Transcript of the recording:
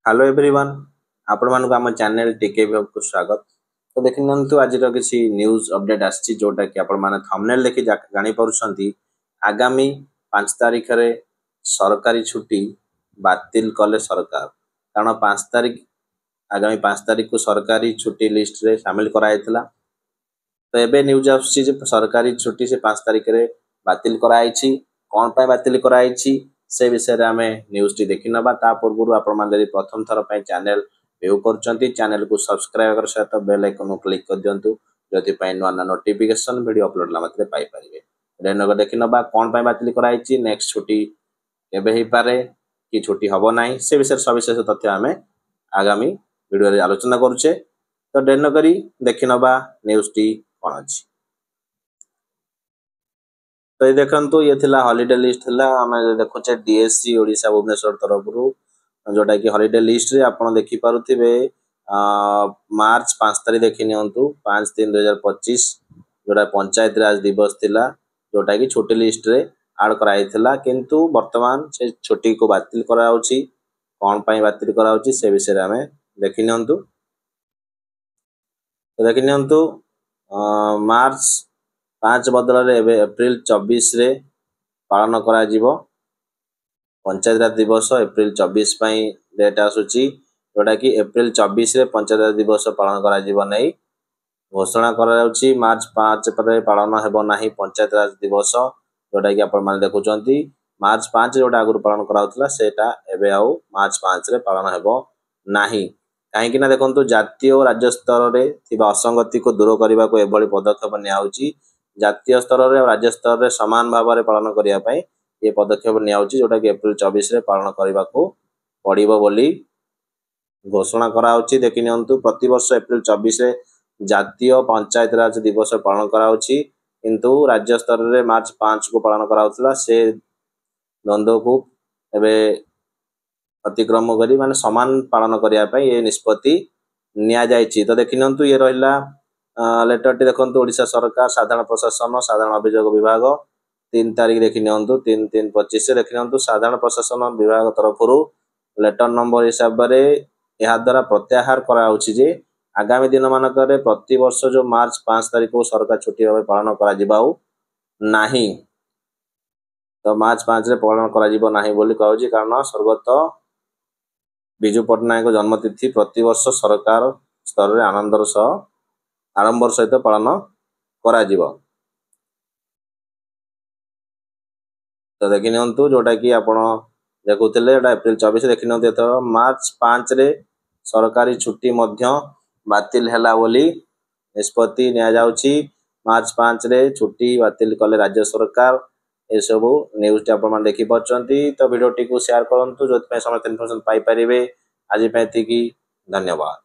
Hello everyone आपण मानक आम चैनल टीके भी को स्वागत। तो देखिनंतु आज किसी न्यूज अपडेट आछि जोटा कि आपण माने थंबनेल देखि जानि परुछंती। आगामी 5 तारिख रे सरकारी छुट्टी बातिल कले सरकार, कारण 5 तारिख आगामी 5 तारिख को सरकारी छुट्टी लिस्ट रे शामिल कराइतला। तो एबे न्यूज आछि जे सरकारी छुट्टी से 5 तारिख रे बातिल कराइछि। कोन पय बातिल कराइछि से विषय रे आमे न्यूज टी देखि नबा। ता पूर्व आपण मान जदि प्रथम थर पय चैनल व्यू करचंती चैनल को सब्सक्राइब कर सहित बेल आइकन को क्लिक कर दियंतु, जति पय नवा नोटिफिकेशन वीडियो अपलोड ला मात्रे पाई परिबे। रेनगर देखि नबा कोन पय बातिल कराइछि, नेक्स्ट छुट्टी केबे ही पारे कि छुट्टी हबो नाही से विषय सविशेष तथ्य आमे आगामी वीडियो रे आलोचना करूचे। तो रेनगरी देखि नबा न्यूज टी कोन अछि। तो ये देखंतु ये थिला हॉलिडे लिस्ट थिला। आमे देखुचे डीएससी ओडिशा भुवनेश्वर तरफ रु जोटा कि हॉलिडे लिस्ट रे आपण देखि पारुथिबे। मार्च 5 तारिख देखि नियंतु 5/3/2025 जोटा पंचायत राज दिवस थिला, जोटा कि छुट्टी लिस्ट रे ऐड कराइथिला, किंतु वर्तमान से छुट्टी को बातिल कराउची। कोन पय बातिल कराउची से विषय रे आमे देखि नियंतु। तो देखि नियंतु मार्च 5 बदल रे एबे एप्रिल 24 रे पालन करा जीवो पंचायत राज दिवस। एप्रिल 24 पई डेट आसुची, जोटा कि एप्रिल 24 रे पंचायत राज दिवस पालन करा जीवो नै घोषणा करा जाउची। मार्च 5 पर पालन हेबो नाही पंचायत राज दिवस, जोटा कि आपण माने देखुचंती मार्च 5 जोटा आगु पालन कराउतला सेटा एबे आउ मार्च 5 रे पालन हेबो नाही। काहे कि ना देखंतु जातीय और राज्य स्तर रे थिबा असंगति को दूर करबा को एबळी पदक्षेप नियाउची। जातीय स्तर रे और राज्य स्तर रे समान भाव रे पालन करिया पई ये पदक्षेप नियाउची, जोटा कि एप्रिल 24 रे पालन करबा को पड़िबो बोली घोषणा कराउची। देखि नियंतु प्रति वर्ष एप्रिल 24 रे जातीय पंचायत राज दिवस पालन कराउची, किंतु राज्य स्तर रे मार्च 5 को पालन कराउतला। से द्वंद्व को एबे अतिक्रम करी माने समान पालन करिया पई ये निष्पत्ति निया जायछि। तो देखि नियंतु ये रहिला लेटर टी देखंतु ओडिशा सरकार साधारण प्रशासन साधारण अभियोग विभाग 3 तारिख देखि नियंतु 3/3/25 से देखि नियंतु साधारण प्रशासन विभाग तरफरु लेटर नंबर हिसाब रे यहा द्वारा प्रत्याहार कराउछि जे आगामी दिन मानकरे प्रति वर्ष जो मार्च 5 तारिख को सरकार छुट्टी भाव पालन करा जिबाउ नाही। तो मार्च 5 रे पालन करा जिबो नाही बोली कहउछि, कारण स्वर्गत बिजू पटनायक जन्मतिथि प्रति वर्ष सरकार स्तर रे आनंदर सह आरंभर सहित पालन करा जिवो। तो देखि नियंतु जोटा कि आपण देखुथिले एटा एप्रिल 24 देखि नियंतु एतो मार्च 5 रे सरकारी छुट्टी मध्य बातिल हैला बोली निष्पत्ति निया जाउची। मार्च 5 रे छुट्टी बातिल कले राज्य सरकार। ए सब न्यूज आपण मान देखि पछंती। तो वीडियो टी को शेयर करंतु, जोत पे समस्त इन्फॉर्मेशन पाई परिबे। आज पे एतिकी, धन्यवाद।